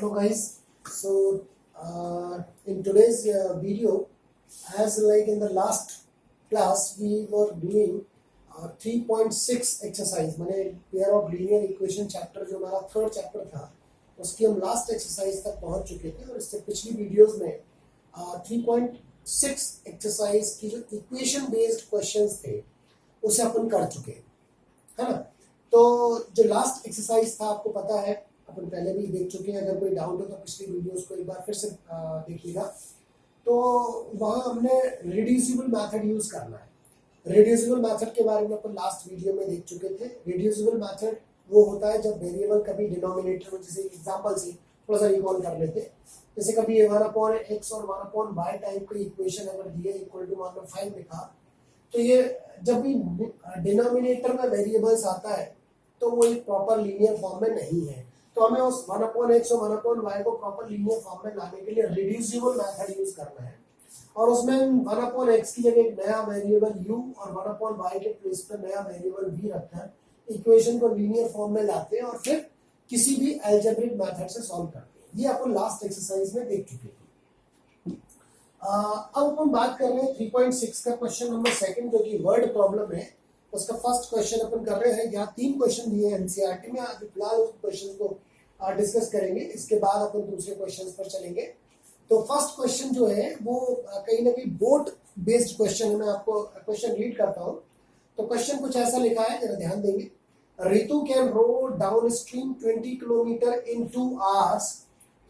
Hello guys. So in today's video, as like in the last class, we were doing 3.6 exercise, माने pair of linear equation chapter जो हमारा third chapter था, उसकी हम last exercise तक पहुंच चुके थे और इससे पिछली वीडियोस में 3.6 एक्सरसाइज की जो इक्वेशन बेस्ड क्वेश्चंस थे उसे अपन कर चुके हैं, है ना। तो जो लास्ट एक्सरसाइज था आपको पता है, अपन पहले भी देख चुके हैं। अगर कोई डाउट हो तो पिछली वीडियोस को एक बार फिर से देखिएगा। तो वहाँ हमने रिड्यूसिबल मेथड यूज करना है। रिड्यूसिबल मेथड के बारे में अपन लास्ट वीडियो में देख चुके थे। रिड्यूसिबल मेथड वो होता है जब वेरिएबल कभी डिनोमिनेटर में, जैसे एग्जांपल से थोड़ा सा रिकॉल कर लेते, जैसे कभी 1/x और 1/y टाइप की इक्वेशन अगर दिए इक्वल टू 1/5 लिखा, तो ये जब भी डिनोमिनेटर में वेरिएबल्स आता है तो वो एक प्रॉपर लीनियर फॉर्म में नहीं है। तो हमें उस 1/x और 1/y को प्रॉपर लीनियर फॉर्म में लाने के लिए रिड्यूसिबल मेथड यूज करना है। और उसमें 1/x की जगह एक नया वेरिएबल u और 1/y के प्लेस पर नया वेरिएबल v रखकर इक्वेशन को लीनियर फॉर्म में लाते हैं और फिर किसी भी अलजेब्रिक मेथड से सॉल्व करते हैं। ये अपन लास्ट एक्सरसाइज में देख चुके थे। अब अपन बात कर रहे हैं 3.6 का क्वेश्चन नंबर सेकंड, जो कि वर्ड प्रॉब्लम है। उसका फर्स्ट क्वेश्चन अपन कर रहे हैं। यहाँ 3 क्वेश्चन दिए हैं एनसीईआरटी में। आज फिलहाल उस क्वेश्चन को डिस्कस करेंगे, इसके बाद अपन दूसरे क्वेश्चन पर चलेंगे। तो फर्स्ट क्वेश्चन जो है वो कहीं ना कहीं बोट बेस्ड क्वेश्चन है। मैं आपको क्वेश्चन रीड करता हूँ। तो क्वेश्चन कुछ ऐसा लिखा है, जरा ध्यान देंगे। Ritu can row downstream 20 kilometre in 2 hours.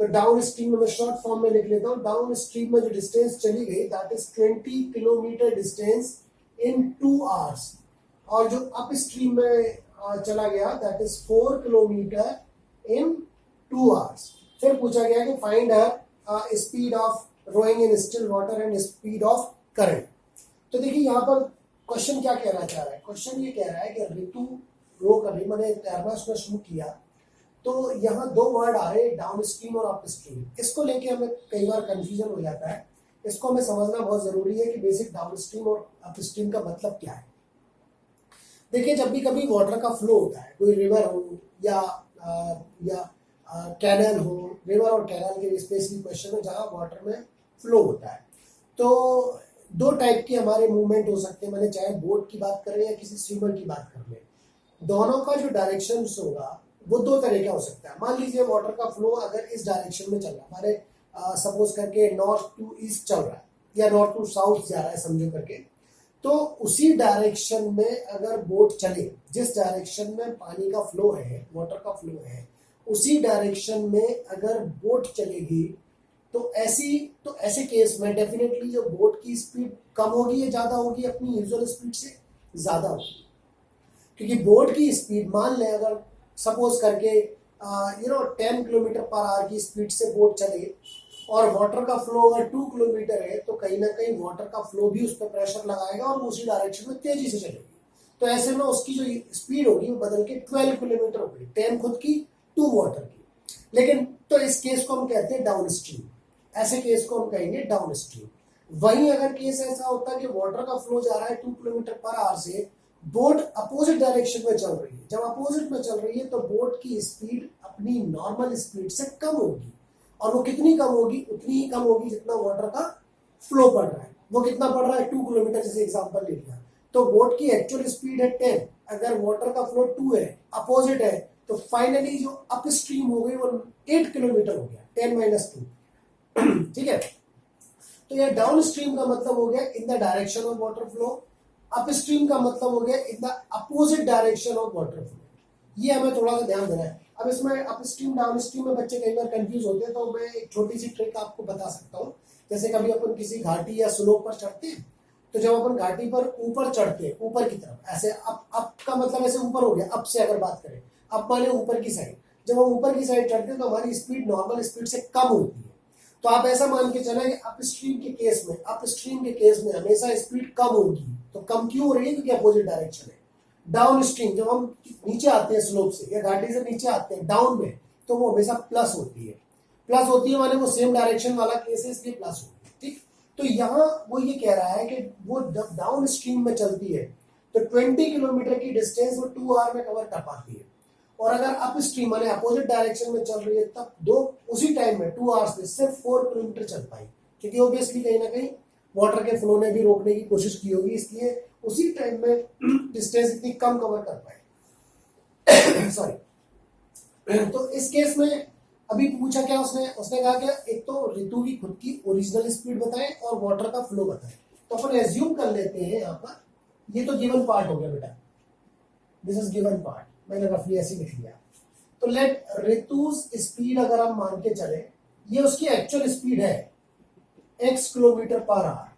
तो डाउन स्ट्रीम में शॉर्ट फॉर्म में लिख लेता हूँ। डाउन स्ट्रीम में जो डिस्टेंस चली गई that is 20 kilometre distance in 2 hours. और जो अप स्ट्रीम में चला गया that is 4 kilometre in 2 hours. फिर पूछा गया कि find speed of rowing in still water and speed of current. तो देखिए यहाँ पर क्वेश्चन क्या कहना चाह रहा है। क्वेश्चन ये कह रहा है कि ऋतु रो कर रही, मैंने तैरना उसमें शुरू किया, तो यहाँ 2 वर्ड आ रहे, डाउन स्ट्रीम और अप स्ट्रीम। इसको लेके हमें कई बार कंफ्यूजन हो जाता है। इसको हमें समझना बहुत जरूरी है कि बेसिक डाउन स्ट्रीम और अप स्ट्रीम का मतलब क्या है। देखिए, जब भी कभी वाटर का फ्लो होता है, कोई रिवर हो या कैनल हो, रिवर और कैनल के स्पेशली क्वेश्चन है जहाँ वाटर में फ्लो होता है, तो 2 टाइप के हमारे मूवमेंट हो सकते हैं। मैंने चाहे बोट की बात करें या किसी स्विमर की बात कर लें, दोनों का जो डायरेक्शन होगा वो 2 तरह का हो सकता है। मान लीजिए वाटर का फ्लो अगर इस डायरेक्शन में चल रहा है, हमारे सपोज करके नॉर्थ टू ईस्ट चल रहा है या नॉर्थ टू साउथ जा रहा है समझो करके, तो उसी डायरेक्शन में अगर बोट चले, जिस डायरेक्शन में पानी का फ्लो है, वाटर का फ्लो है, उसी डायरेक्शन में अगर बोट चलेगी तो ऐसे केस में डेफिनेटली जो बोट की स्पीड कम होगी या ज्यादा होगी, अपनी यूजुअल स्पीड से ज्यादा होगी। क्योंकि बोट की स्पीड, मान लें अगर सपोज करके 10 किलोमीटर पर आवर की स्पीड से बोट चले और वाटर का फ्लो अगर 2 किलोमीटर है, तो कहीं ना कहीं वाटर का फ्लो भी उस पर प्रेशर लगाएगा और उसी डायरेक्शन में तेजी से चलेगी। तो ऐसे में उसकी जो स्पीड होगी वो बदल के 12 किलोमीटर होगी, 10 खुद की 2 वाटर की। लेकिन तो इस केस को हम कहते हैं डाउन स्ट्रीम। ऐसे केस को हम कहेंगे डाउन स्ट्रीम। वहीं अगर केस ऐसा होता है कि वाटर का फ्लो जा रहा है 2 किलोमीटर पर आवर से, बोट अपोजिट डायरेक्शन में चल रही है। जब अपोजिट में चल रही है तो बोट की स्पीड अपनी नॉर्मल स्पीड से कम होगी। और वो कितनी कम होगी? उतनी ही कम होगी जितना वाटर का फ्लो पड़ रहा है। वो कितना पड़ रहा है? 2 किलोमीटर, जैसे एग्जांपल ले लिया। तो बोट की एक्चुअल स्पीड है 10, अगर वाटर का फ्लो 2 है, अपोजिट है, तो फाइनली जो अप स्ट्रीम हो गई वो 8 किलोमीटर हो गया, 10 - 2। ठीक है। तो ये डाउन स्ट्रीम का मतलब हो गया in the direction of water flow. Up stream का मतलब हो गया in the opposite direction of water flow. ये हमें थोड़ा सा ध्यान देना है। अब इसमें अप स्ट्रीम डाउन स्ट्रीम में बच्चे कई बार कंफ्यूज होते हैं, तो मैं एक छोटी सी ट्रिक आपको बता सकता हूँ। जैसे कभी अपन किसी घाटी या स्लोप पर चढ़ते हैं, तो जब अपन घाटी पर ऊपर चढ़ते हैं, ऊपर की तरफ, ऐसे अप का मतलब ऐसे ऊपर हो गया। अप से अगर बात करें, अप माने ऊपर की साइड, जब हम ऊपर की साइड चढ़ते हैं तो हमारी स्पीड नॉर्मल स्पीड से कम होती है। तो आप ऐसा मान के चलें कि अप स्ट्रीम के केस में हमेशा स्पीड कम होगी। तो कम क्यों हो रही है? क्योंकि अपोजिट डायरेक्शन है। डाउन स्ट्रीम, जब हम नीचे आते हैं स्लोप से या घाटी से नीचे आते हैं डाउन में, तो वो हमेशा प्लस होती है माने वो सेम डायरेक्शन वाला केस है, इसलिए प्लस होती है। ठीक। तो यहाँ वो ये कह रहा है कि वो जब डाउन स्ट्रीम में चलती है तो 20 किलोमीटर की डिस्टेंस वो 2 आवर में कवर कर पाती है। और अगर अप स्ट्रीम माने अपोजिट डायरेक्शन में चल रही है तब दो उसी टाइम में 2 आवर्स में सिर्फ 4 किलोमीटर चल पाई, क्योंकि ऑब्वियसली कहीं ना कहीं वाटर के फ्लो ने भी रोकने की कोशिश की होगी, इसलिए उसी टाइम में डिस्टेंस इतनी कम कवर कर पाए। सॉरी। तो इस केस में अभी पूछा क्या उसने कहा कि एक तो ऋतु की खुद की ओरिजिनल स्पीड बताएं और वाटर का फ्लो बताएं। तो अपन एज्यूम कर लेते हैं यहाँ पर, ये तो गिवन पार्ट हो गया बेटा, दिस इज गिवन पार्ट, मैंने रफली ऐसे लिख लिया। तो लेट ऋतु स्पीड अगर हम मान के चले, ये उसकी एक्चुअल स्पीड है x किलोमीटर पर आवर,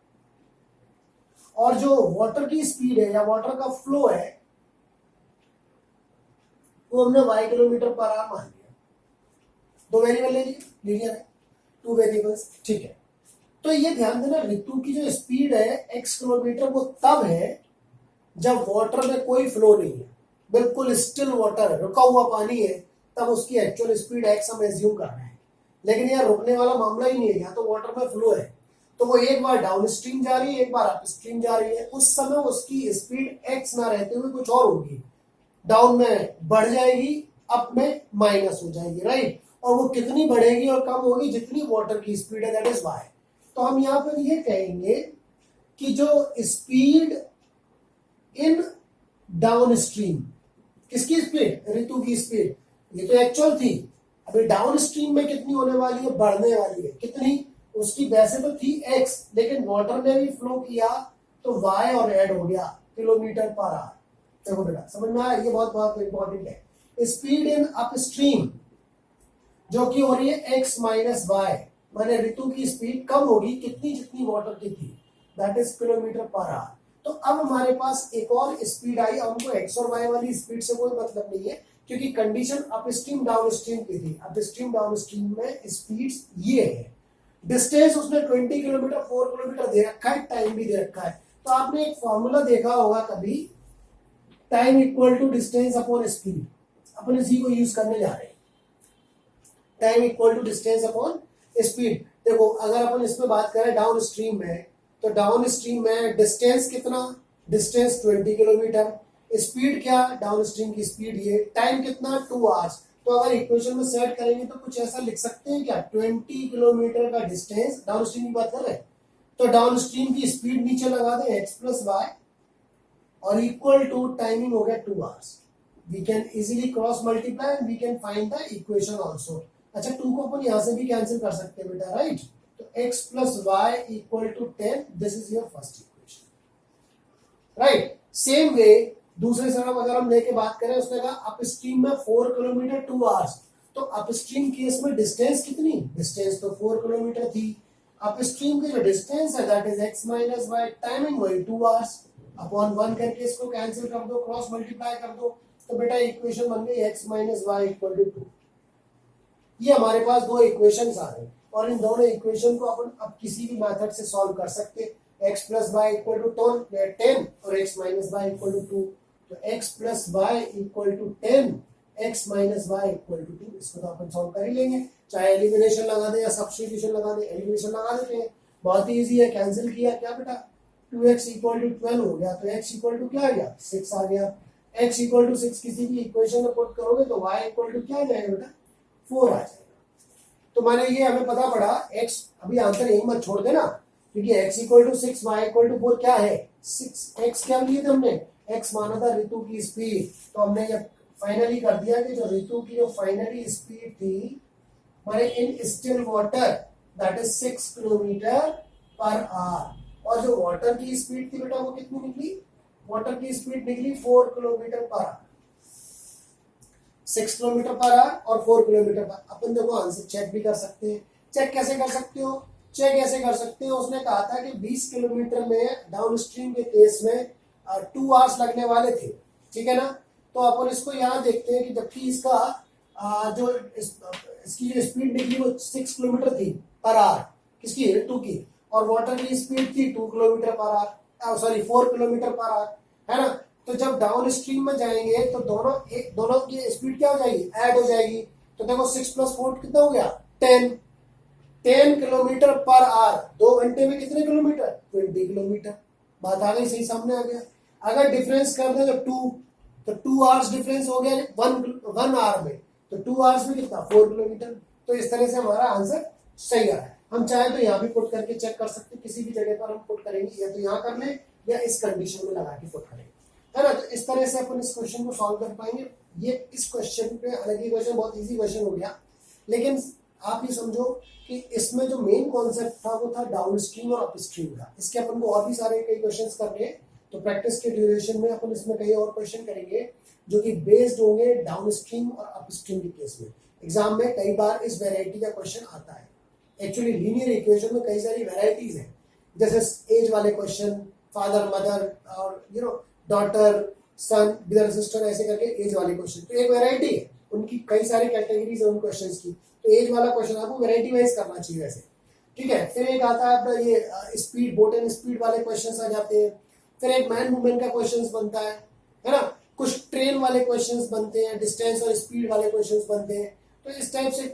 और जो वाटर की स्पीड है या वाटर का फ्लो है वो हमने y किलोमीटर पर आवर मान लिया। दो वेरिएबल ले लिए, लीनियर है, 2 वेरिएबल्स, ठीक है। तो ये ध्यान देना, ऋतु की जो स्पीड है x किलोमीटर वो तब है जब वाटर में कोई फ्लो नहीं है, बिल्कुल स्टिल वाटर है, रुका हुआ पानी है, तब उसकी एक्चुअल स्पीड x हम एज्यूम कर रहे हैं। लेकिन यहाँ रुकने वाला मामला ही नहीं है, यहाँ तो वाटर में फ्लो है, तो वो एक बार डाउन स्ट्रीम जा रही है, एक बार अप स्ट्रीम जा रही है। उस समय उसकी स्पीड x ना रहते हुए कुछ और होगी, डाउन में बढ़ जाएगी, अप में माइनस हो जाएगी, राइट। और वो कितनी बढ़ेगी और कम होगी, जितनी वाटर की स्पीड है, दैट इज y। तो हम यहाँ पर ये कहेंगे कि जो स्पीड इन डाउन स्ट्रीम, किसकी स्पीड, ऋतु की स्पीड, ये तो एक्चुअल थी, अभी डाउन स्ट्रीम में कितनी होने वाली है, बढ़ने वाली है, कितनी, उसकी वैसे तो थी x, लेकिन वाटर ने भी फ्लो किया तो y और ऐड हो गया किलोमीटर पर आवर। देखो बेटा समझ में आया, ये बहुत बहुत इंपॉर्टेंट है। स्पीड इन अप स्ट्रीम जो कि हो रही है x माइनस वाई, माने ऋतु की स्पीड कम होगी, कितनी, जितनी वाटर की थी, that is kilometre per our. तो अब हमारे पास एक और स्पीड आई, हमको x और y वाली स्पीड से कोई मतलब नहीं है, क्योंकि condition up stream down stream की थी। अप स्ट्रीम डाउन स्ट्रीम में स्पीड्स ये है, डिस्टेंस उसने 20 किलोमीटर 4 किलोमीटर दे रखा है, टाइम भी दे रखा है। तो आपने एक फॉर्मूला देखा होगा कभी, time equal to distance upon speed, अपन इसी को यूज करने जा रहे हैं, time equal to distance upon speed. देखो अगर अपन इसमें बात करें डाउन स्ट्रीम में, तो डाउन स्ट्रीम में डिस्टेंस कितना, डिस्टेंस 20 किलोमीटर, स्पीड क्या, डाउन स्ट्रीम की स्पीड ये, टाइम कितना 2 आवर्स। तो अगर इक्वेशन में सेट करेंगे तो कुछ ऐसा लिख सकते हैं क्या, 20 किलोमीटर का डिस्टेंस, डाउन स्ट्रीम की बात कर रहे हैं, तो डाउन स्ट्रीम की स्पीड नीचे लगा दें x प्लस वाई, और इक्वल टू टाइमिंग हो गया 2 hours. We can easily cross multiply and we can find the equation also. अच्छा 2 को अपन यहां से भी कैंसिल कर सकते हैं बेटा, राइट। तो x plus Y equal to 10, this is your first equation, right. Same way दूसरे तरफ अगर हम लेके बात करें, उसने कहा अप स्ट्रीम में 4 किलोमीटर 2 आवर्स, तो अप स्ट्रीम केस में डिस्टेंस कितनी, डिस्टेंस तो 4 किलोमीटर थी, अप स्ट्रीम की जो डिस्टेंस है that is x minus Y, timing वही 2 आवर्स, अपॉन 1 करके इसको कैंसिल कर दो, क्रॉस मल्टीप्लाई कर दो, तो बेटा इक्वेशन बन गई x minus Y equal to 2। ये हमारे पास दो इक्वेशंस आ गए, और इन दोनों इक्वेशन को अपन अब किसी भी मेथड से सॉल्व कर सकते हैं। x plus Y equal to 10 और x minus Y equal to 2, तो x plus Y equal to 10, x minus Y equal to 2, इसको तो अपन सॉल्व कर ही लेंगे, चाहे एलिमिनेशन लगा दें या सब्स्टिट्यूशन लगा दें। एलिमिनेशन लगा देते हैं, बहुत ही ईजी है, कैंसिल किया क्या बेटा, 2x इक्वल टू 12 हो गया, तो x इक्वल टू क्या आ गया, 6 आ गया। x इक्वल टू 6 किसी भी इक्वेशन में पुट करोगे तो y इक्वल टू क्या आ जाएगा बेटा, 4 आ जाएगा। तो माने ये हमें पता पड़ा, x अभी आंसर यही मत छोड़ देना, क्योंकि x equal to 6 y equal to 4 क्या है, 6 x क्या लिए थे हमने, x माना था ऋतु की स्पीड, तो हमने ये फाइनली कर दिया कि जो ऋतु की जो फाइनली स्पीड थी माने इन still water that is 6 kilometre per our, और जो वाटर की स्पीड थी बेटा वो कितनी निकली, वाटर की स्पीड निकली 4 kilometre per our, 6 kilometre per our और 4 किलोमीटर पर। अपन देखो आंसर चेक भी कर सकते हैं। चेक कैसे कर सकते हो, चेक ऐसे कर सकते हो, उसने कहा था कि 20 किलोमीटर में डाउन स्ट्रीम के केस में 2 आवर्स लगने वाले थे, ठीक है ना। तो अपन इसको यहाँ देखते हैं कि जबकि इसका इसकी जो स्पीड निकली वो 6 किलोमीटर थी पर आवर, किसकी, ऋतु की, और वाटर की स्पीड थी 2 kilometre per our, sorry 4 kilometre per hour, है ना। तो जब डाउन स्ट्रीम में जाएंगे तो दोनों की स्पीड क्या हो जाएगी, ऐड हो जाएगी। तो देखो 6 प्लस 4 कितना हो गया, 10 किलोमीटर पर आवर, 2 घंटे में कितने किलोमीटर, 20 किलोमीटर। बात आ गई, सही सामने आ गया। अगर डिफरेंस कर दे तो 2, तो 2 आवर्स डिफरेंस हो गया 1 आवर में, तो 2 आवर्स में कितना 4 किलोमीटर। तो इस तरह से हमारा आंसर सही आ रहा है। हम चाहे तो यहाँ भी पुट करके चेक कर सकते हैं, किसी भी जगह पर हम पुट करेंगे, या तो यहाँ कर लें या इस कंडीशन में लगा के पुट करेंगे, है ना। तो इस तरह से अपन इस क्वेश्चन को सॉल्व कर पाएंगे। ये इस क्वेश्चन पे, हालांकि क्वेश्चन बहुत इजी क्वेश्चन हो गया, लेकिन आप ये समझो कि इसमें जो मेन कॉन्सेप्ट था वो था डाउन स्ट्रीम और अप स्ट्रीम का। इसके अपन को और भी सारे कई क्वेश्चंस करने हैं, तो प्रैक्टिस के ड्यूरेशन में अपन इसमें कई और क्वेश्चन करेंगे जो कि बेस्ड होंगे डाउन स्ट्रीम और अप स्ट्रीम के केस में। एग्जाम में कई बार इस वेराइटी का क्वेश्चन आता है। एक्चुअली लीनियर इक्वेशन में कई सारी वेराइटीज हैं, जैसे एज वाले क्वेश्चन, फादर मदर और डॉटर सन ब्रदर सिस्टर, ऐसे करके एज वाले क्वेश्चन, तो एक वेराइटी है, उनकी कई सारी कैटेगरीज है उन क्वेश्चंस की। तो एज वाला क्वेश्चन आपको वेराइटी वाइज करना चाहिए वैसे, ठीक है। फिर एक आता है अपना ये स्पीड, बोट एंड स्पीड वाले क्वेश्चंस आ जाते हैं। फिर एक मैन वुमेन का क्वेश्चंस बनता है ना। कुछ ट्रेन वाले क्वेश्चंस बनते हैं, डिस्टेंस और स्पीड वाले क्वेश्चंस बनते हैं। तो इस टाइप से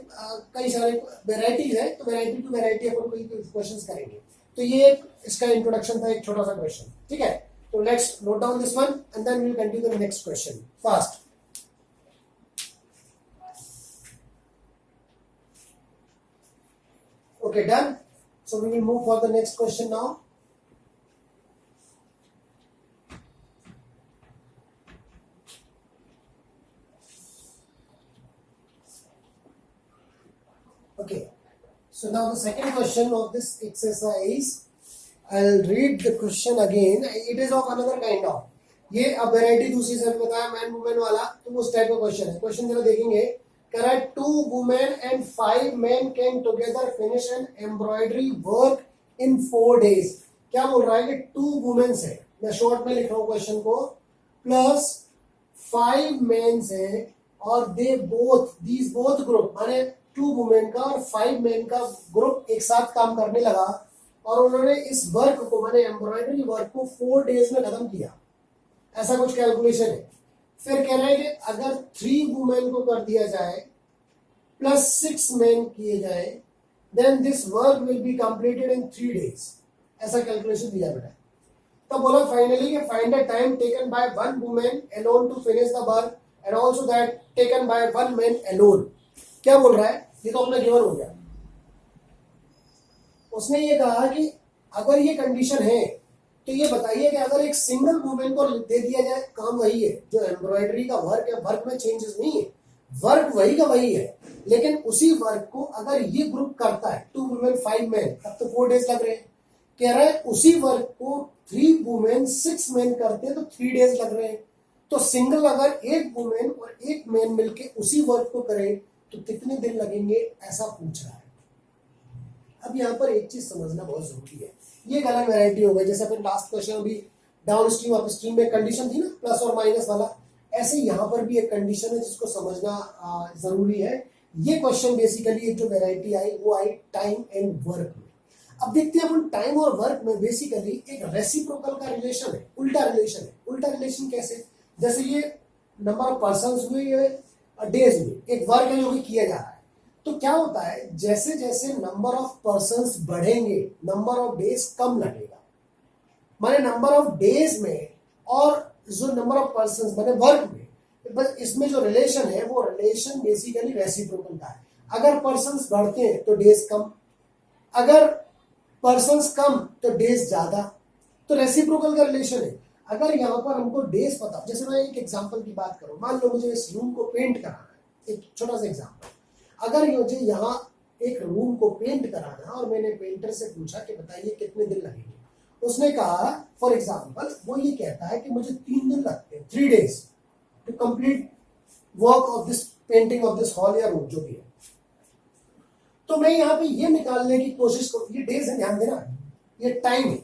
कई सारे वेराइटीज है, तो वेराइटी टू वेराइटी अपन कोई क्वेश्चंस करेंगे। तो ये इसका इंट्रोडक्शन था, एक छोटा सा क्वेश्चन, ठीक है। तो let's note down this one and then we will continue the next question fast. Okay, done. So we will move for the next question now. Okay. So now the second question of this exercise, I'll read the question again. It is of another kind of. ये अब variety दूसरी से बताया man women वाला, तो उस type का question है। क्वेश्चन जरा देखेंगे। Correct, 2 women and 5 men can together finish an embroidery work in 4 days. क्या बोल रहा है कि 2 women है, मैं शॉर्ट में लिख रहा हूँ क्वेश्चन को, प्लस 5 men है और these both ग्रुप, माने 2 women का और 5 men का ग्रुप एक साथ काम करने लगा और उन्होंने इस वर्क को, माने एम्ब्रॉयडरी वर्क को 4 डेज में खत्म किया, ऐसा कुछ कैलकुलेशन है। फिर कह रहा है कि अगर 3 वुमेन को कर दिया जाए प्लस 6 मेन किए जाए, then this work will be completed in 3 days, ऐसा कैलकुलेशन दिया बेटा। तो बोला फाइनली कि find the time taken by 1 women alone to finish the work and also that taken by 1 man alone. क्या बोल रहा है, ये तो अपना गिवन हो गया। उसने ये कहा कि अगर ये कंडीशन है तो ये बताइए कि अगर एक सिंगल वुमेन को दे दिया जाए, काम वही है, जो एम्ब्रॉयडरी का वर्क है, वर्क में चेंजेस नहीं है, वर्क वही का वही है, लेकिन उसी वर्क को अगर ये ग्रुप करता है 2 वुमेन 5 मैन, तब तो 4 डेज लग रहे हैं। कह रहा है उसी वर्क को 3 वुमेन 6 मैन करते हैं तो 3 डेज लग रहे हैं। तो सिंगल अगर एक वुमेन और एक मैन मिलके उसी वर्क को करे तो कितने दिन लगेंगे, ऐसा पूछ रहा है। अब यहाँ पर एक चीज समझना बहुत जरूरी है, ये एक अलग वेराइटी हो गई। जैसे अपन लास्ट क्वेश्चन अभी डाउन स्ट्रीम अप स्ट्रीम में कंडीशन थी ना, प्लस और माइनस वाला, ऐसे यहाँ पर भी एक कंडीशन है जिसको समझना जरूरी है। ये क्वेश्चन बेसिकली एक जो वेराइटी आई वो आई टाइम एंड वर्क में। अब देखते हैं अपन टाइम और वर्क में बेसिकली एक रेसिप्रोकल का रिलेशन है, उल्टा रिलेशन है। उल्टा रिलेशन कैसे, जैसे ये नंबर ऑफ पर्सन हुए, ये डेज हुए, एक वर्क है जो कि किया जा रहा है। तो क्या होता है, जैसे जैसे नंबर ऑफ पर्संस बढ़ेंगे नंबर ऑफ डेज कम लगेगा। माने नंबर ऑफ डेज में और जो नंबर ऑफ पर्संस माने वर्क में, बस इसमें जो रिलेशन है वो रिलेशन बेसिकली रेसिप्रोकल का है। अगर पर्संस बढ़ते हैं तो डेज कम, अगर पर्संस कम तो डेज ज्यादा, तो रेसिप्रोकल का रिलेशन है। अगर यहाँ पर हमको डेज पता, जैसे मैं एक एग्जांपल की बात करूं, मान लो मुझे इस रूम को पेंट कराना है, एक छोटा सा एग्जांपल, अगर मुझे यहाँ एक रूम को पेंट कराना और मैंने पेंटर से पूछा कि बताइए कितने दिन लगेंगे, उसने कहा फॉर एग्जांपल वो ये कहता है कि मुझे 3 दिन लगते हैं, 3 days to complete work of this painting of this hall या रूम जो भी है। तो मैं यहाँ पे ये निकालने की कोशिश करूँ, ये डेज है, ध्यान देना, ये टाइम है,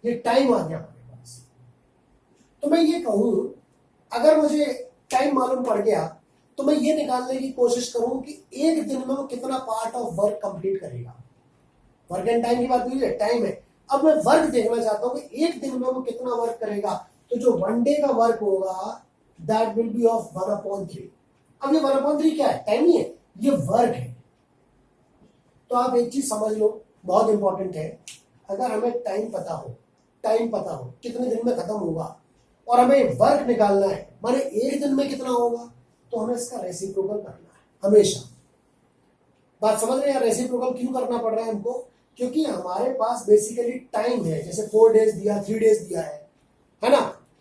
ये टाइम आ गया हमारे पास। तो मैं ये कहूँ अगर मुझे टाइम मालूम पड़ गया तो मैं ये निकालने की कोशिश करूं कि एक दिन में वो कितना पार्ट ऑफ वर्क कंप्लीट करेगा। वर्क एंड टाइम की बात हुई है, टाइम है। अब मैं वर्क देखना चाहता हूं कि एक दिन में वो कितना वर्क करेगा। तो जो 1 डे का वर्क होगा दैट विल बी ऑफ 1/3। अब ये 1/3 क्या है, टाइम ही है, ये वर्क है। तो आप एक चीज समझ लो, बहुत इंपॉर्टेंट है, अगर हमें टाइम पता हो कितने दिन में खत्म होगा और हमें वर्क निकालना है माने एक दिन में कितना होगा, तो हमें इसका रेसिप्रोकल करना है हमेशा। बात समझ रहे हैं? रेसिप्रोकल क्यों करना पड़ रहा है हमको, क्योंकि हमारे पास बेसिकली टाइम है, जैसे 4 डेज दिया, 3 डेज दिया है ना।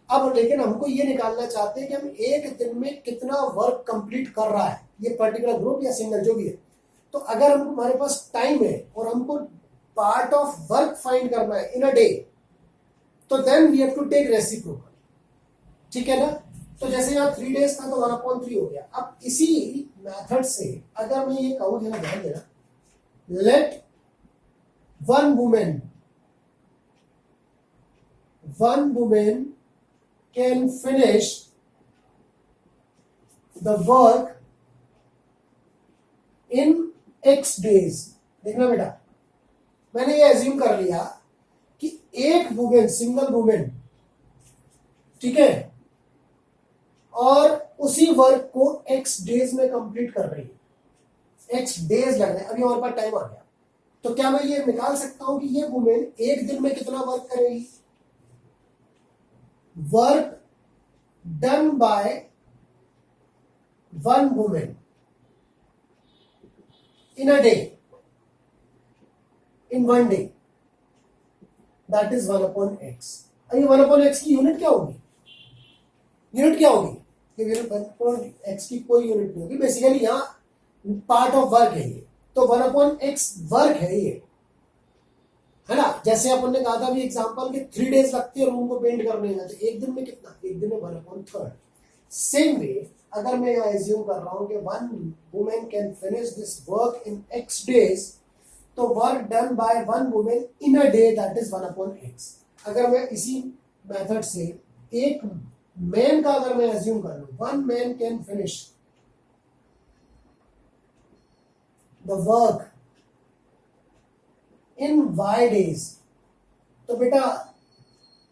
अब लेकिन हमको ये निकालना चाहते हैं कि हम एक दिन में कितना वर्क कंप्लीट कर रहा है ये पर्टिकुलर ग्रुप या सिंगल जो भी है। तो अगर हमको हमारे पास टाइम है और हमको पार्ट ऑफ वर्क फाइंड करना है इन अ डे, तो then we have to take reciprocal, ठीक है ना। तो जैसे यहाँ 3 डेज था तो 1/3 हो गया। अब इसी मेथड से अगर मैं ये कहूं, जरा ध्यान देना, let one women can finish the work in X days. देखना बेटा, मैंने ये एज्यूम कर लिया कि एक वुमेन, सिंगल वुमेन, ठीक है, और उसी वर्क को X डेज में कंप्लीट कर रही है। X डेज लग रहे हैं, अभी हमारे पास टाइम आ गया। तो क्या मैं ये निकाल सकता हूं कि ये वुमेन एक दिन में कितना वर्क करेगी? Work done by one women in a day, in one day, that is 1/x। अब ये 1/x की यूनिट क्या होगी? यूनिट क्या होगी? ये 1/x की कोई यूनिट नहीं होगी। बेसिकली यहाँ पार्ट ऑफ वर्क है ये, तो 1/x वर्क है ये, है ना। जैसे अपन ने कहा था अभी एग्जांपल कि 3 डेज लगते हैं रूम को पेंट करने में, तो एक दिन में कितना? एक दिन में 1/3। सेम वे अगर मैं यहाँ एज्यूम कर रहा हूं कि one women can finish this work in X days, तो work done by one women in a day, that is 1/x। अगर मैं इसी मेथड से एक मैन का अगर मैं एज्यूम कर लूं, one man can finish the work in Y days, तो बेटा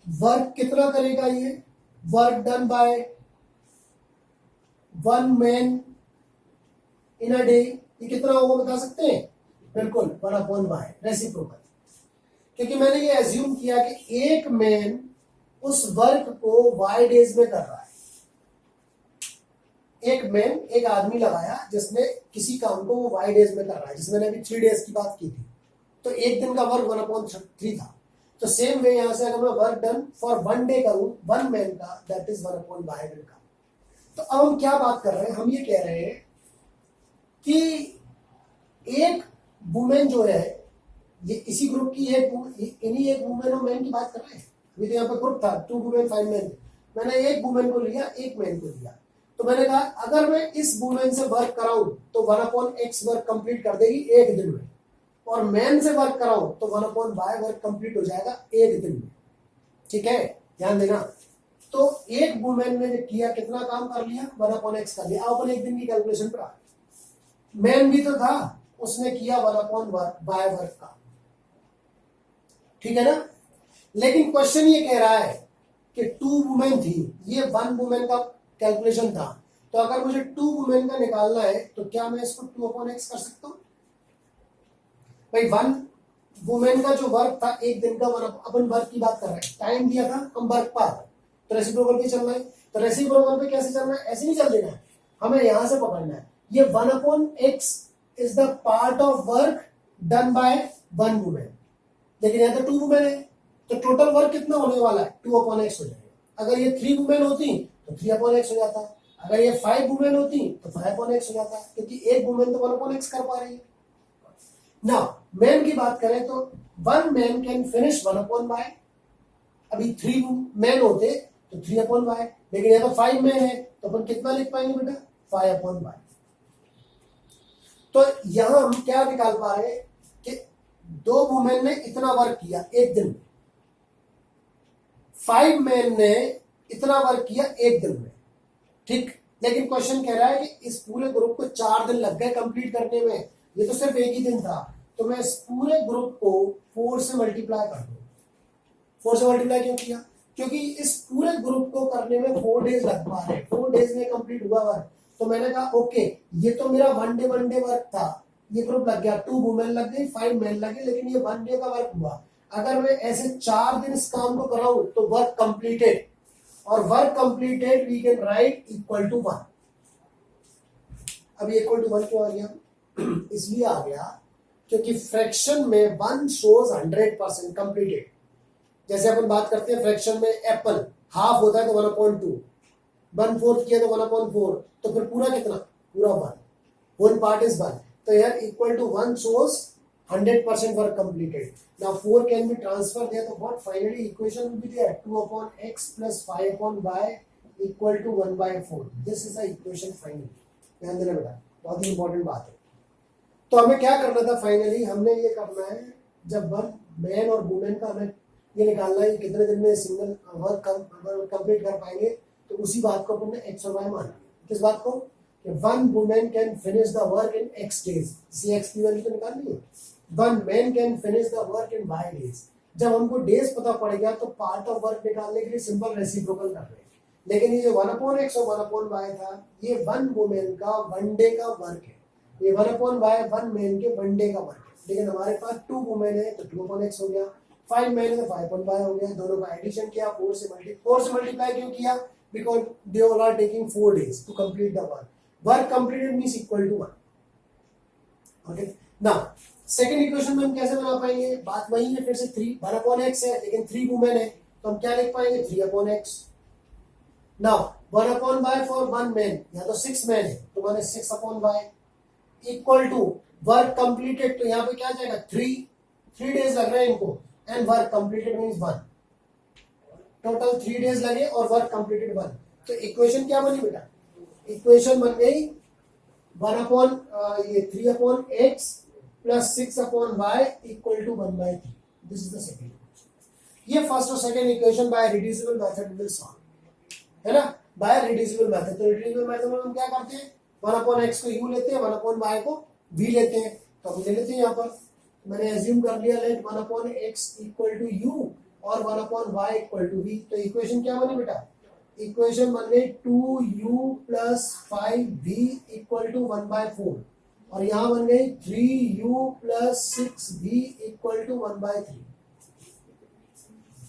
वर्क कितना करेगा ये? Work done by one man in a day, ये कितना होगा बता सकते हैं? बिल्कुल 1/y, रेसिप्रोकल। क्योंकि मैंने ये एज्यूम किया कि एक मैन उस वर्क को Y डेज में कर रहा है। एक मैन, एक आदमी लगाया जिसने किसी काम को वो Y डेज में कर रहा है, जिसमें मैंने अभी 3 डेज की बात की थी, तो एक दिन का वर्क 1/3 था। तो सेम वे यहां से अगर मैं work done for one day करूं वन मैन का, that is 1/y will come. तो अब हम क्या बात कर रहे हैं? हम ये कह रहे हैं कि एक वुमेन जो है, ये इसी ग्रुप की इन्हीं एक वुमेन और मैन की बात कर रहे हैं। अभी तो यहाँ पे ग्रुप था 2 वुमेन 5 मैन, मैंने एक वुमेन को लिया, एक मैन को लिया। तो मैंने कहा अगर मैं इस वुमेन से वर्क कराऊं तो 1/x वर्क कंप्लीट कर देगी एक दिन में, और मैन से वर्क कराऊं तो 1/y वर्क कंप्लीट हो जाएगा एक दिन में, ठीक है। ध्यान देना, तो एक वुमेन ने किया कितना काम कर लिया? 1/x कर लिया। अपन एक दिन की कैलकुलेशन पर आ, मैन भी तो था, उसने किया 1/y वर्क का, ठीक है ना। लेकिन क्वेश्चन ये कह रहा है कि 2 वुमेन थी, ये 1 वुमेन का कैलकुलेशन था। तो अगर मुझे 2 वुमेन का निकालना है तो क्या मैं इसको 2/x कर सकता हूं? भाई 1 वुमेन का जो वर्क था एक दिन का, अपन वर्क की बात कर रहे हैं, टाइम दिया था, हम वर्क पर तो रेसिप्रोकल पे चलना है। तो रेसिप्रोकल पे कैसे चलना है? ऐसे नहीं चल देना है, हमें यहां से पकड़ना है। ये 1/x is the part of work done bye 1 women, लेकिन यहाँ तो 2 वुमेन है, तो टोटल वर्क कितना होने वाला है? 2/x हो जाएगा। अगर ये 3 वुमेन होती तो 3/x हो जाता, अगर ये 5 वुमेन होती तो 5/x हो जाता, क्योंकि एक वुमेन तो 1/x कर पा रही है ना। मैन की बात करें तो 1 मैन कैन फिनिश 1/y। अभी 3 मैन होते तो 3/y, लेकिन यहाँ तो 5 मैन है, तो अपन कितना लिख पाएंगे बेटा? 5/y। तो यहां हम क्या निकाल पा रहे हैं कि 2 वुमेन ने इतना वर्क किया एक दिन में, 5 मैन ने इतना वर्क किया एक दिन में, ठीक। लेकिन क्वेश्चन कह रहा है कि इस पूरे ग्रुप को 4 दिन लग गए कंप्लीट करने में, ये तो सिर्फ एक ही दिन था। तो मैं इस पूरे ग्रुप को 4 से मल्टीप्लाई कर दूं। 4 से मल्टीप्लाई क्यों किया? क्योंकि इस पूरे ग्रुप को करने में 4 डेज लग पा रहे, 4 डेज में कंप्लीट हुआ वर्क। तो मैंने कहा ओके, ये तो मेरा वन डे वर्क था, ये ग्रुप लग गया, 2 वुमेन लग गई, 5 मैन लगे, लेकिन ये 1 डे का वर्क हुआ। अगर मैं ऐसे 4 दिन इस काम को कराऊं तो वर्क कंप्लीटेड। और work completed we can write equal to 1। अब इक्वल टू 1 क्यों आ गया? इसलिए आ गया क्योंकि फ्रैक्शन में 1 शोज 100% कंप्लीटेड। जैसे अपन बात करते हैं फ्रैक्शन में एप्पल हाफ होता है तो 1/2, 1/4 किया तो 1/4, तो फिर पूरा कितना? पूरा 1, वन पार्ट इज 1। तो यार equal to 1 shows 100% work completed. Now 4 can be transfer there, तो what finally equation will be there 2/x + 5/y equal to 1/4। This is the equation finally. ध्यान देना बेटा, बहुत ही इंपॉर्टेंट बात है। तो हमें क्या करना था फाइनली? हमने ये करना है जब वन मैन और वुमेन का हमें ये निकालना है कितने दिन में सिंगल वर्क कंप्लीट कर पाएंगे, तो उसी बात को अपन ने एक्स और वाई मान लिया। किस बात को? कि one women can finish the work in x days, इसी x की वैल्यू तो निकालनी है। One man can finish the work in y days. जब हमको डेज पता पड़ गया तो पार्ट ऑफ वर्क निकालने के लिए सिंपल रेसिप्रोकल कर रहे हैं। लेकिन ये जो 1/x और 1/y था, ये वन वुमेन का 1 डे का वर्क है, ये 1/y 1 मैन के 1 डे का वर्क है। लेकिन हमारे पास 2 वुमेन है तो 2/x हो गया, 5 मैन है तो 5/y हो गया। दोनों का एडिशन किया, 4 से मल्टीप्लाई क्यों किया? Because they all are taking 4 days to complete the work. Work completed means equal to 1। Okay, now second equation में हम कैसे बना पाएंगे? बात वही है फिर से, 1/x है लेकिन 3 वुमेन है, तो हम क्या लिख पाएंगे? 3/x। Now 1/y for 1 man, या तो 6 मैन है तो माने 6/y equal to work completed, तो यहाँ पे क्या जाएगा? 3 days लग रहे हैं इनको, and work completed means 1। Total 3 days लगे और वर्क कंप्लीटेड 1। तो इक्वेशन क्या बनी बेटा? इक्वेशन बन गई 3/x + 6/y equal to 1/3। This is the second equation. ये फर्स्ट और second equation by reducible method will solve, है ना? By reducible method. तो रिड्यूसिबल मेथड में हम क्या करते हैं? 1/x को u लेते हैं, 1/y को v लेते हैं। तो हम ले लेते हैं यहाँ पर, मैंने एज्यूम कर लिया late 1/x equal to u और 1/y इक्वल टू v। तो इक्वेशन क्या बनी बेटा? इक्वेशन बन गई 2u + 5v इक्वल टू 1/4, और यहाँ बन गई 3u + 6v इक्वल टू 1/3।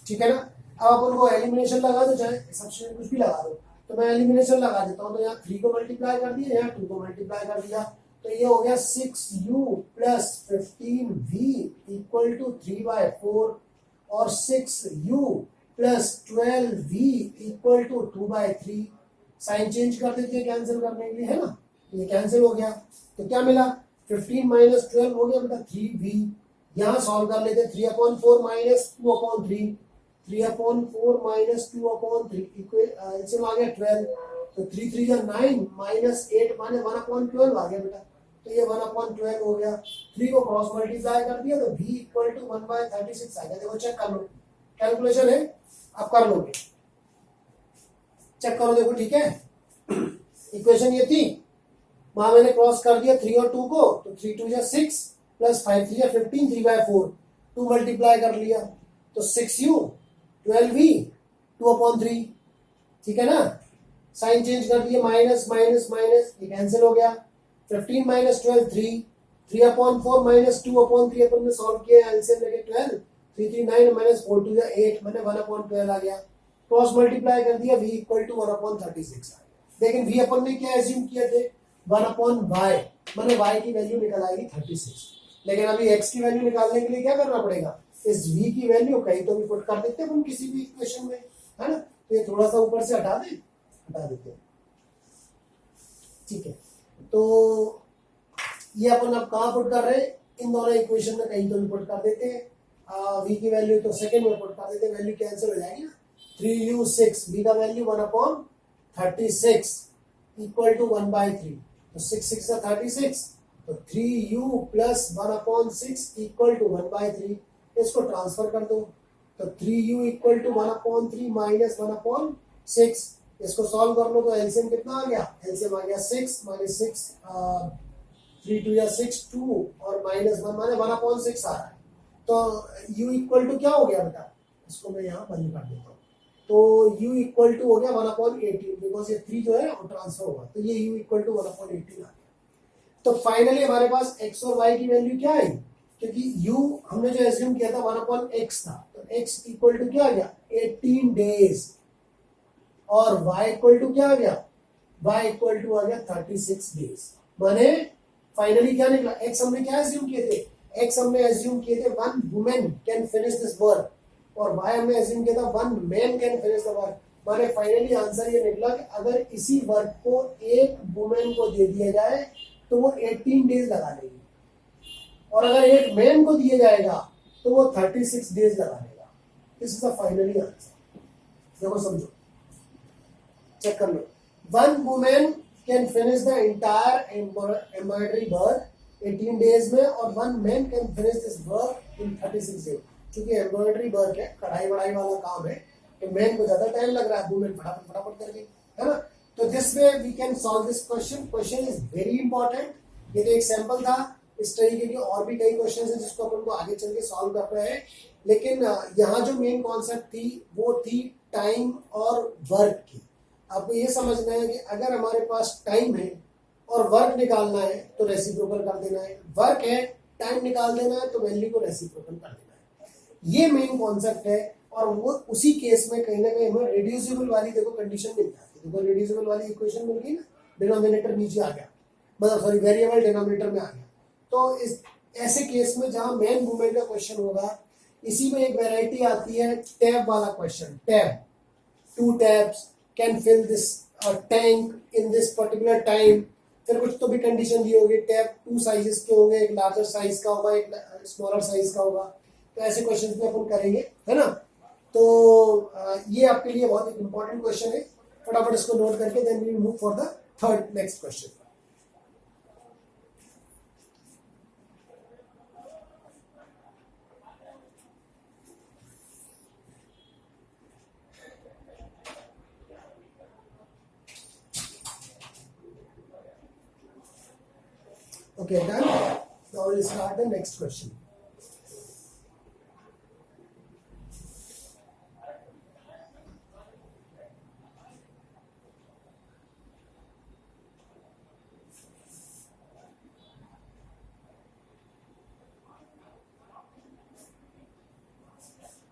ठीक है ना? अब अपन को एलिमिनेशन लगा दो, चाहे सब्स्टिट्यूशन कुछ भी लगा दो। तो मैं एलिमिनेशन लगा देता हूँ, तो यहाँ 3 को मल्टीप्लाई कर दिया, यहाँ 2 को मल्टीप्लाई कर दिया, तो ये हो गया 6u + 15v इक्वल टू 3/4 और 6u + 12v equal to 2/3। Sign change कर देते हैं कैंसिल करने के लिए, है ना? ये कैंसिल हो गया, तो क्या मिला? 15 - 12 हो गया बेटा 3v। यहाँ सॉल्व कर लेते हैं, 3/4 - 2/3, 3/4 - 2/3 इक्वल आ गया 12। तो 3 3 या 9 -8 माने 1/12 आ गया बेटा। तो ये 1/12 हो गया। 3 को क्रॉस मल्टीप्लाई कर दिया तो v इक्वल टू 1/36 आ गया। देखो चेक कर लो, कैलकुलेशन है, आप कर लोगे, चेक करो, देखो ठीक है। इक्वेशन ये थी, वहां मैंने क्रॉस कर दिया 3 और 2 को, तो 3 2 या 6 + 5 3 या 15, 3/4, 2 मल्टीप्लाई कर लिया तो 6u 12v 2/3। ठीक है ना? साइन चेंज कर दिए, माइनस माइनस माइनस, ये कैंसिल हो गया। 15 - 12 3, 3/4 - 2/3 अपन ने सॉल्व किया, एलसीएम लेके 12, 3 3 9 -4 2 या 8 मैंने 1/12 आ गया। क्रॉस मल्टीप्लाई कर दिया, v इक्वल टू 1/36 आ गया। लेकिन v अपन ने क्या एज्यूम किए थे? 1/y, मैंने y की वैल्यू निकल आएगी 36। लेकिन अभी x की वैल्यू निकालने के लिए क्या करना पड़ेगा? इस v की वैल्यू कहीं तो भी पुट कर देते हैं हम किसी भी इक्वेशन में, है ना? तो ये थोड़ा सा ऊपर से हटा देते हैं। ठीक है, तो ये अपन अब कहाँ पुट कर रहे हैं? इन दोनों इक्वेशन में कहीं तो भी पुट कर देते हैं। v की वैल्यू तो सेकंड में पुट कर देते हैं, वैल्यू कैंसिल हो जाएगी ना। 3u 6, v का वैल्यू 1/36 इक्वल टू 1/3, तो 6 6 या 36, तो 3u + 1/6 इक्वल टू 1/3। इसको ट्रांसफर कर दो, तो 3u इक्वल टू 1/3 माइनस 1/6। इसको सॉल्व कर लो तो एलसीएम कितना आ गया? एलसीएम आ गया 6 - 6 3 2 या 6 2 और -1 माने 1/6 आ रहा है। तो u इक्वल टू क्या हो गया बेटा? इसको मैं यहाँ बंद कर देता हूँ। तो u इक्वल टू हो गया 1/18, बिकॉज ये 3 जो है वो ट्रांसफर हुआ, तो ये u इक्वल टू 1/18 आ गया। तो फाइनली हमारे पास x और y की वैल्यू क्या आई? क्योंकि u हमने जो एज्यूम किया था 1/x था, तो x इक्वल टू क्या आ गया? 18 days। और y इक्वल टू क्या आ गया, y इक्वल टू आ गया 36 डेज। माने फाइनली क्या निकला, x हमने क्या एज्यूम किए थे, x हमने एज्यूम किए थे one women can finish this work, और y हमने एज्यूम किया था one man can finish the work. माने फाइनली आंसर ये निकला कि अगर इसी वर्क को एक वुमेन को दे दिया जाए तो वो 18 डेज लगा लेगी, और अगर एक मैन को दिया जाएगा तो वो 36 डेज लगा लेगा। This is the finally answer. देखो समझो, चेक कर लो, one women can finish the entire embroidery work 18 days में, और one man can finish this work in 36 days. क्योंकि एम्ब्रॉयडरी वर्क है, कढ़ाई वढ़ाई वाला काम है, तो मैन को ज्यादा टाइम लग रहा है, वुमेन फटाफट फटाफट करके, है ना। तो this way we can solve this question. Question is very important. ये तो एक सैंपल था, इस तरीके के और भी कई क्वेश्चन हैं जिसको अपन को आगे चल के सॉल्व कर रहे हैं। लेकिन यहाँ जो मेन कॉन्सेप्ट थी वो थी टाइम और वर्क की। आपको ये समझना है कि अगर हमारे पास टाइम है और वर्क निकालना है तो रेसिप्रोकल कर देना है, वर्क है टाइम निकाल देना है तो वैल्यू को रेसिप्रोकल कर देना है। ये मेन कॉन्सेप्ट है, और वो उसी केस में कहीं ना कहीं हमें रिड्यूसिबल वाली देखो कंडीशन मिल जाती है। देखो रिड्यूसिबल वाली इक्वेशन मिल गई ना, डिनोमिनेटर नीचे आ गया, मतलब सॉरी वेरिएबल डिनोमिनेटर में आ गया। तो इस ऐसे केस में जहां मेन मूवमेंट का क्वेश्चन होगा, इसी में एक वैरायटी आती है टैब वाला question. Tab, two tabs can fill this tank in this particular time. फिर कुछ तो भी कंडीशन दी होगी, टैब टू साइजेस के होंगे, एक लार्जर साइज का होगा, एक स्मॉलर साइज का होगा। तो ऐसे क्वेश्चन भी अपन करेंगे, है ना। तो ये आपके लिए बहुत एक इंपॉर्टेंट क्वेश्चन है, फटाफट इसको नोट करके then we move for the third next question. Okay, done. Now we'll start the next question.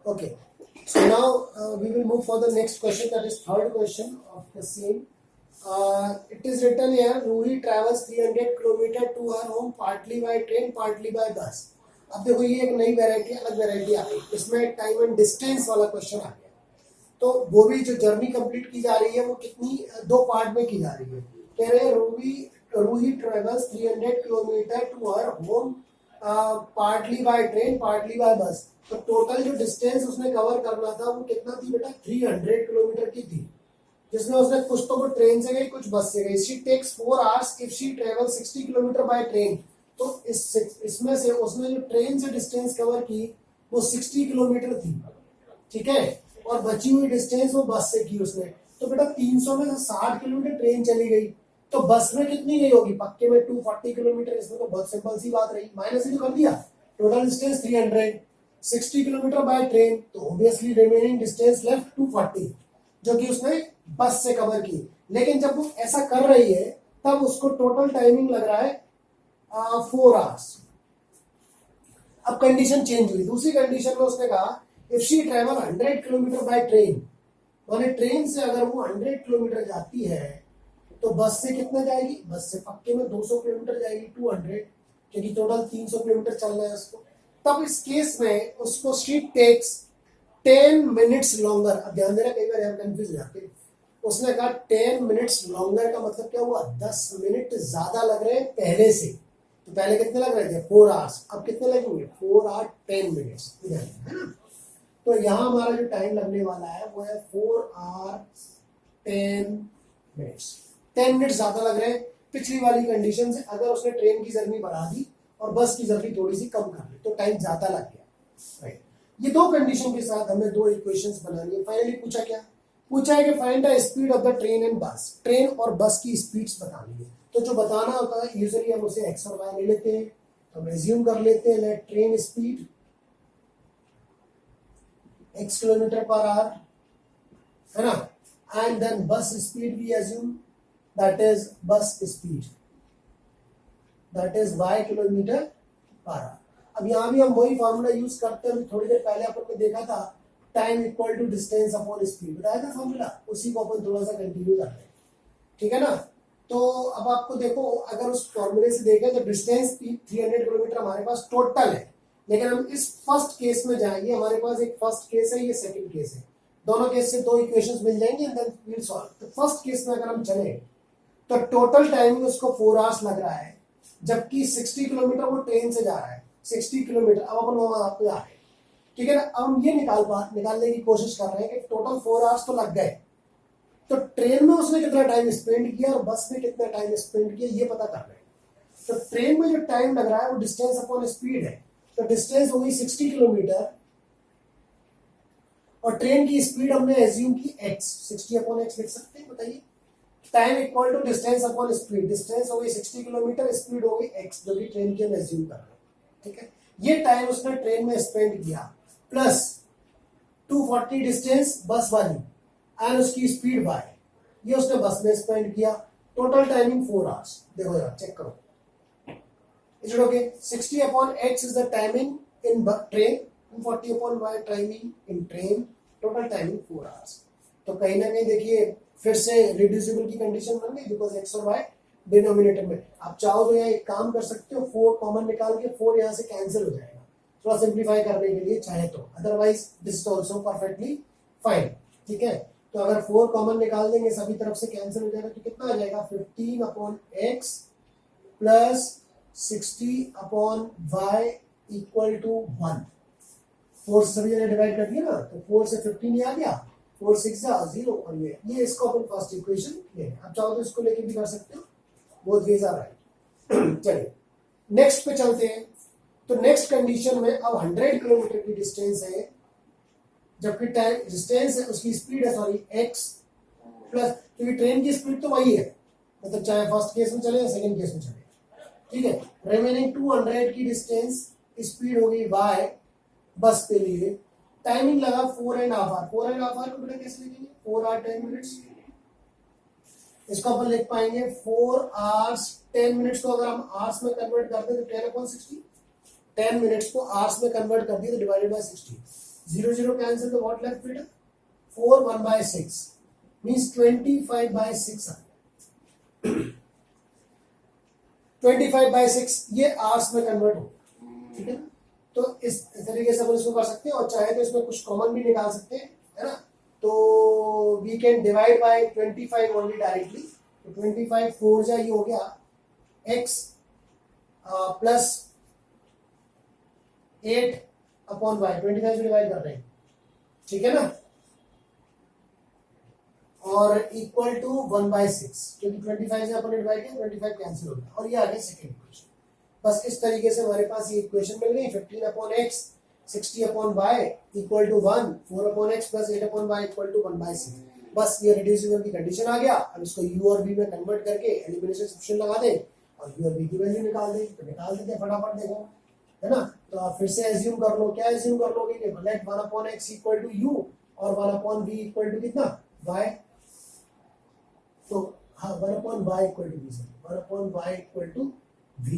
Okay, so now we will move for the next question, that is third question of the same. It is written here, Ruhi travels 300 kilometer to her home partly by train, partly by bus. अब देखो ये एक नई variety, अलग variety आ गई, इसमें time and distance वाला question आ गया। तो वो भी जो जर्नी कंप्लीट की जा रही है वो कितनी, दो पार्ट में की जा रही है। कह रहे हैं Ruhi travels 300 kilometre to her home partly by train partly by bus. तो टोटल जो डिस्टेंस उसने कवर करना था वो कितना थी बेटा, 300 किलोमीटर की थी, जिसमें उसने कुछ तो वो ट्रेन से गई, कुछ बस से गई। She takes 4 hours if she travel 60 kilometre by train. तो इसमें से उसने जो ट्रेन से डिस्टेंस कवर की वो 60 किलोमीटर थी, ठीक है, और बची हुई डिस्टेंस वो बस से की उसने। तो बेटा 300 में से 60 किलोमीटर ट्रेन चली गई, तो बस में कितनी गई होगी, पक्के में 240 किलोमीटर। इसमें तो बहुत सिंपल सी बात रही, माइनस ही तो कर दिया। Total distance 300, 60 kilometre by train, तो ऑब्वियसली रिमेनिंग डिस्टेंस लेफ्ट 240, जो कि उसने बस से कवर की। लेकिन जब वो ऐसा कर रही है तब उसको टोटल टाइमिंग लग रहा है 4 आवर्स। अब कंडीशन चेंज हुई, दूसरी कंडीशन में उसने कहा if she travel 100 kilometre by train, माने ट्रेन से अगर वो 100 किलोमीटर जाती है तो बस से कितना जाएगी, बस से पक्के में 200 किलोमीटर जाएगी, 200, क्योंकि टोटल 300 किलोमीटर चलना है उसको। तब इस केस में उसको शी टेक्स 10 मिनट्स लॉन्गर। अब ध्यान देना, कई बार हम कंफ्यूज हो जाते हैं। उसने कहा 10 मिनट्स लॉन्गर का मतलब क्या हुआ, 10 मिनट ज्यादा लग रहे हैं पहले से। तो पहले कितने लग रहे थे, 4 आवर्स, अब कितने लगेंगे, 4 आवर 10 मिनट्स, है ना। तो यहाँ हमारा जो टाइम लगने वाला है वो है 4 आवर 10 मिनट्स। 10 मिनट ज्यादा लग रहे हैं पिछली वाली कंडीशन से। अगर उसने ट्रेन की जर्नी बढ़ा दी और बस की जर्नी थोड़ी सी कम कर दी तो टाइम ज्यादा लग गया, राइट। ये दो कंडीशन के साथ हमें दो इक्वेशंस बनानी है। फाइनली पूछा क्या, पूछा है कि find the speed of the train and बस। ट्रेन और बस की स्पीड्स बतानी है। तो जो बताना होता है यूजुअली हम उसे एक्स और वाई ले लेते हैं। तो हम एज्यूम कर लेते हैं let train speed x kilometre per hour, है ना, and then bus speed we assume that is bus speed that is y kilometre per hour. अब यहाँ भी हम वही फॉर्मूला यूज करते हैं, थोड़ी देर पहले अपन ने देखा था time equal to distance upon speed, बताया था फॉर्मूला, उसी को अपन थोड़ा सा कंटिन्यू कर रहे हैं, ठीक है ना। तो अब आपको देखो, अगर उस फॉर्मूले से देखें तो डिस्टेंस 300 किलोमीटर हमारे पास टोटल है, लेकिन हम इस फर्स्ट केस में जाएंगे, हमारे पास एक फर्स्ट केस है, ये सेकंड केस है, दोनों केस से दो इक्वेशंस मिल जाएंगे and then we will solve. तो फर्स्ट केस में अगर हम चले तो टोटल टाइमिंग उसको 4 आवर्स लग रहा है, जबकि 60 किलोमीटर वो ट्रेन से जा रहा है, 60 किलोमीटर। अब अपन वहां पे आ रहे हैं, ठीक है ना। अब हम ये निकालने की कोशिश कर रहे हैं कि टोटल 4 आवर्स तो लग गए, तो ट्रेन में उसने कितना टाइम स्पेंड किया और बस में कितना टाइम स्पेंड किया ये पता कर रहे हैं। तो ट्रेन में जो टाइम लग रहा है वो डिस्टेंस अपॉन स्पीड है, तो डिस्टेंस होगी 60 किलोमीटर और ट्रेन की स्पीड हमने एज्यूम की x, 60 अपॉन x लिख सकते हैं, बताइए। Time equal to distance upon speed, distance हो गई 60 किलोमीटर, स्पीड हो गई x, जो कि ट्रेन की हम एज्यूम कर रहे हैं, ठीक है। ये टाइम उसने ट्रेन में स्पेंड किया, प्लस 240 डिस्टेंस बस वाली एंड उसकी स्पीड y, ये उसने बस में स्पेंड किया, टोटल टाइमिंग 4 आवर्स। देखो यार, चेक करो, is it okay. 60 upon x is the timing in train, 240 upon y timing in train, total timing 4 hours. तो कहीं ना कहीं देखिए फिर से रिड्यूसिबल की कंडीशन बन गई, बिकॉज x और y डिनोमिनेटर में। आप चाहो तो यहाँ एक काम कर सकते हो, 4 कॉमन निकाल के 4 यहाँ से कैंसिल हो जाएगा, थोड़ा सिंप्लीफाई करने के लिए चाहे तो, otherwise this is also perfectly fine, ठीक है। तो अगर 4 कॉमन निकाल देंगे, सभी तरफ से कैंसिल हो जाएगा, तो कितना आ जाएगा 15 upon x plus 60 upon y equal to 1। 4 से सभी जगह डिवाइड कर दिया ना, तो 4 से 15 ये आ गया, 4 6 जा 0, और ये इसको अपन फर्स्ट इक्वेशन ले। आप चाहो तो इसको लेके भी कर सकते हो, बोथ वेज आर राइट। चलिए नेक्स्ट पे चलते हैं। तो नेक्स्ट कंडीशन में अब 100 किलोमीटर की डिस्टेंस है, जबकि टाइम डिस्टेंस है, उसकी स्पीड है सॉरी x प्लस, क्योंकि ट्रेन की स्पीड तो वही है, मतलब चाहे फर्स्ट केस में चले या सेकंड केस में चले, ठीक है। रिमेनिंग 200 की डिस्टेंस, स्पीड होगी y बस के लिए, टाइमिंग लगा 4.5 आवर। 4.5 आवर को बेटा कैसे लिखेंगे, 4 आवर 10 मिनट्स, इसको अपन लिख पाएंगे 4 आवर्स 10 मिनट्स को अगर हम आवर्स में कन्वर्ट करते तो 10 अपॉन 60, 10 मिनट्स को आवर्स में कन्वर्ट कर दिए तो डिवाइडेड बाय 60, 0 0 कैंसिल, तो व्हाट लेफ्ट बेटा 4 1/6 मींस 25/6 आ गया। 25/6 ये आवर्स में कन्वर्ट हो, ठीक है ना। तो इस तरीके से अपन इसको कर सकते हैं, और चाहे तो इसमें कुछ कॉमन भी निकाल सकते हैं, है ना। तो we can divide by 25 only directly, तो 25 4 जा ये हो गया x प्लस 8 अपॉन y, 25 से डिवाइड कर रहे हैं, ठीक है ना, और इक्वल टू 1/6, क्योंकि 25 से अपन ने डिवाइड किया, 25 कैंसिल हो गया, और ये आ गया सेकंड इक्वेशन। बस इस तरीके से हमारे पास ये इक्वेशन मिल गई, 15 upon x 60 upon y equal to 1, 4 upon x plus 8 upon y equal to 1/6। बस ये रिड्यूसिबल की कंडीशन आ गया। अब इसको u और v में कन्वर्ट करके एलिमिनेशन सॉल्यूशन लगा दें और u और v की वैल्यू निकाल दें, तो निकाल देते हैं फटाफट, देखो, है ना। तो आप फिर से एज्यूम कर लो, क्या एज्यूम कर लोगे कि let 1 upon x equal to u और 1 अपॉन v इक्वल टू कितना y, तो हाँ 1 upon y equal to v, 1 upon y equal to v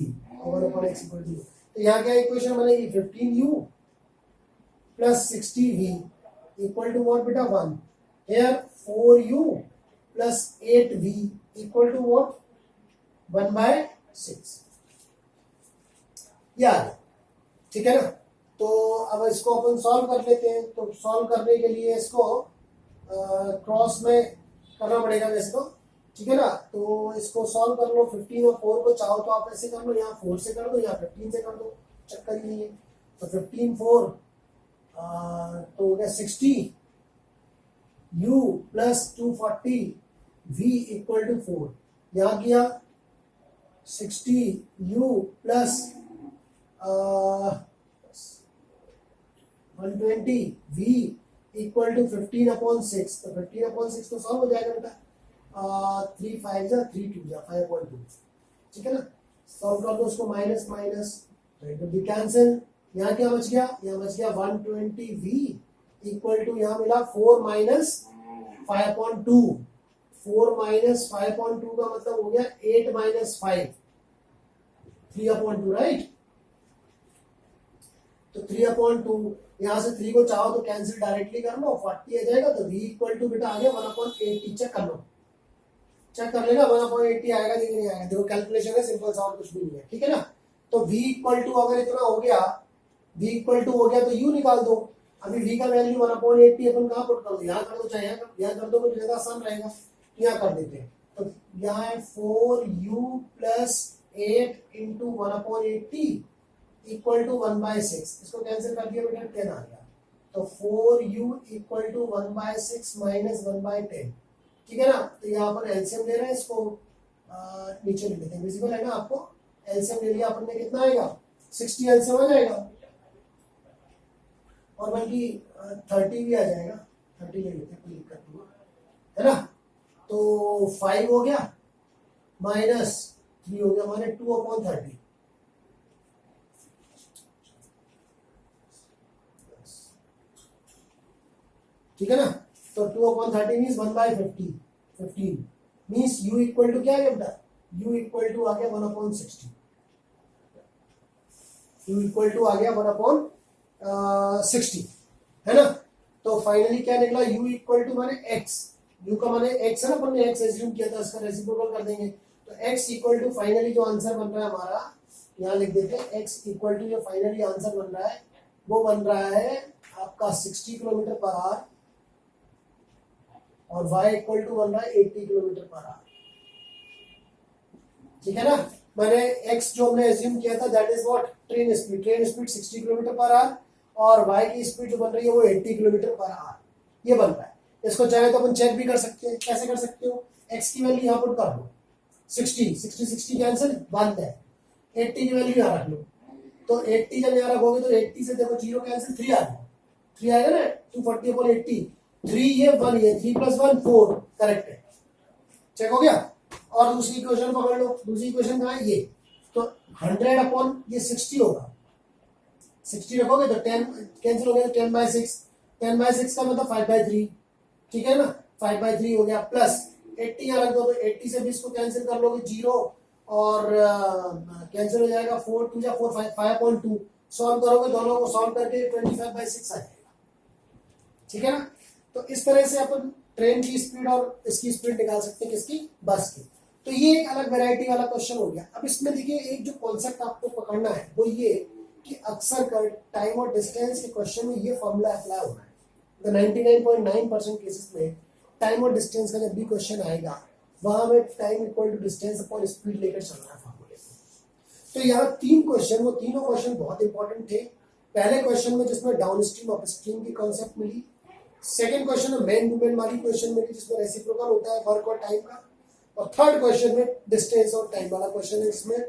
और 1 अपॉन x इक्वल टू, तो यहाँ क्या इक्वेशन बनेगी 15u plus 60v equal to what बेटा 1, here 4u plus 8v equal to what 1/6, ये आ गया, ठीक है ना। तो अब इसको अपन सॉल्व कर लेते हैं। तो सॉल्व करने के लिए इसको क्रॉस में करना पड़ेगा वैसे तो, ठीक है ना। तो इसको सॉल्व कर लो, 15 और 4 को चाहो तो आप ऐसे कर लो, यहाँ 4 से कर दो या 15 से कर दो, चक्कर ही नहीं है। तो 15 4 तो हो गया 60 u plus 240 v equal to 4, यहाँ किया 60 u plus 120 v equal to 15 upon 6, तो 15 अपॉन 6 तो सॉल्व हो जाएगा बेटा, 3 5 जा 3 2 जा 5.2, ठीक है ना। सॉल्व कर दो उसको, माइनस माइनस तो भी कैंसिल, यहाँ क्या बच गया, यहाँ बच गया 120v इक्वल टू, यहाँ मिला 4 माइनस 5.2, 4 माइनस 5.2 का मतलब हो गया 8 माइनस 5, 3/2, राइट। तो 3/2 यहाँ से 3 को चाहो तो कैंसिल डायरेक्टली कर लो, 40 आ जाएगा। तो v इक्वल टू बेटा आ गया 1/80। चेक कर लो, चेक कर लेना 1/80 आएगा कि नहीं आएगा। देखो कैलकुलेशन है सिंपल सा, और कुछ भी नहीं है, ठीक है ना। तो v इक्वल टू अगर इतना हो गया, v इक्वल टू हो गया तो u निकाल दो। अभी v का वैल्यू 1/80 अपन कहाँ पुट कर दो, यहाँ कर दो, चाहे यहाँ कर दो, मुझे ज्यादा आसान रहेगा, यहाँ कर देते हैं। तो यहाँ है 4u plus 8 into 1/80 equal to 1/6। इसको कैंसिल कर दिया बेटा, 10 आ गया। तो 4u इक्वल टू 1/6 माइनस 1/10, ठीक है ना। तो यहाँ पर एलसीएम ले रहे हैं, इसको नीचे लिख देते हैं, विजिबल है ना आपको। एलसीएम ले लिया अपन ने, कितना आएगा 60 एलसीएम आ जाएगा, और बल्कि 30 भी आ जाएगा, 30 ले लेते हैं, कोई दिक्कत नहीं है ना। तो 5 हो गया माइनस 3 हो गया, माने 2/30, ठीक है ना। तो 2/30 means 1/50, 15 means u equal to क्या आ गया बेटा, u इक्वल टू आ गया 1/60, u इक्वल टू आ गया 1/60, है ना। तो फाइनली क्या निकला, u इक्वल टू माने x, u का माने x है ना, अपन ने x एज्यूम किया था, इसका रेसिप्रोकल कर देंगे। तो x इक्वल टू फाइनली जो आंसर बन रहा है हमारा, यहाँ लिख देते हैं, x इक्वल टू जो फाइनली आंसर बन रहा है वो बन रहा है आपका 60 किलोमीटर पर आवर, और y इक्वल टू बन रहा है 80 किलोमीटर पर आवर, ठीक है ना। मैंने x जो हमने एज्यूम किया था that is what, train speed 60 kilometre per our, और y की स्पीड जो बन रही है वो 80 किलोमीटर पर आवर, ये बन रहा है। इसको चाहे तो अपन चेक भी कर सकते हैं, कैसे कर सकते हो, x की वैल्यू यहाँ पुट कर लो, 60 कैंसिल, 1 है, 80 की वैल्यू यहाँ रख लो। तो 80 जब यहाँ रखोगे तो 80 से देखो 0 कैंसिल, 3 आ गया, 3 आएगा ना, 240/80, 3 ये 1 ये, 3 + 1 4, करेक्ट है, चेक हो गया। और दूसरी इक्वेशन पकड़ लो, दूसरी इक्वेशन कहाँ है, ये। तो 100/60 होगा, 60 रखोगे तो 10 कैंसिल हो गया, 10/6, 10/6 का मतलब 5/3, ठीक है ना, 5/3 हो गया, प्लस 80 यहाँ रख दो, तो 80 से भी इसको कैंसिल कर लोगे 0, और कैंसिल हो जाएगा, 4 2 4 5/2, सॉल्व करोगे, दोनों को सॉल्व करके 25/6 आ जाएगा, ठीक है ना। तो इस तरह से अपन ट्रेन की स्पीड और इसकी स्पीड निकाल सकते हैं, किसकी, बस की। तो ये एक अलग वैरायटी वाला क्वेश्चन हो गया। अब इसमें देखिए एक जो कॉन्सेप्ट आपको पकड़ना है वो ये कि अक्सर कर टाइम और डिस्टेंस के क्वेश्चन में ये फॉर्मूला अप्लाई हो रहा है। तो 99.9% केसेस में टाइम और डिस्टेंस का जब भी क्वेश्चन आएगा वहां में time equal to distance upon speed लेकर चलना है फॉर्मूले को। तो यहाँ 3 क्वेश्चन, वो तीनों क्वेश्चन बहुत इंपॉर्टेंट थे। पहले क्वेश्चन में जिसमें डाउन स्ट्रीम अप स्ट्रीम की कॉन्सेप्ट मिली, सेकेंड क्वेश्चन में मेन मूवमेंट वाली क्वेश्चन मिली जिसमें रेसिप्रोकल होता है वर्क और टाइम का, और थर्ड क्वेश्चन में डिस्टेंस और टाइम वाला क्वेश्चन है जिसमें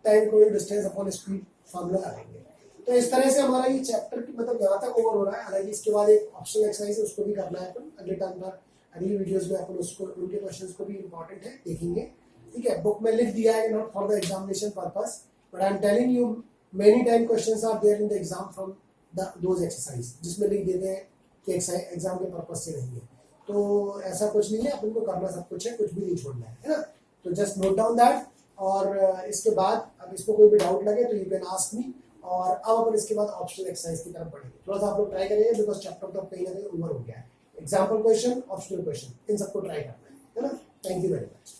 time equal to distance upon speed formula लगाएंगे। तो इस तरह से हमारा ये चैप्टर मतलब यहाँ तक ओवर हो रहा है। हालांकि इसके बाद एक ऑप्शनल एक्सरसाइज है, उसको भी करना है अपन अगले टाइम पर, अगली वीडियोस में अपन उसको, उनके क्वेश्चंस को भी इंपॉर्टेंट है देखेंगे, ठीक है। बुक में लिख दिया है not for the examination purpose, but I am telling you many time questions are there in the exam from those exercise, जिसमें लिख देते हैं कि एग्जाम के पर्पस से नहीं है। तो ऐसा कुछ नहीं है, अपन को करना सब कुछ है, कुछ भी नहीं छोड़ना है ना। तो जस्ट नोट डाउन दैट, और इसके बाद अब इसको कोई भी डाउट लगे तो यू कैन आस्क मी। और अब अपन इसके बाद ऑप्शनल एक्सरसाइज की तरफ बढ़ेंगे। थोड़ा सा आप लोग ट्राई करेंगे बिकॉज चैप्टर तो कहीं ना कहीं ओवर हो गया है। एग्जाम्पल क्वेश्चन, ऑप्शनल क्वेश्चन, इन सबको ट्राई करना है ना। Thank you very much.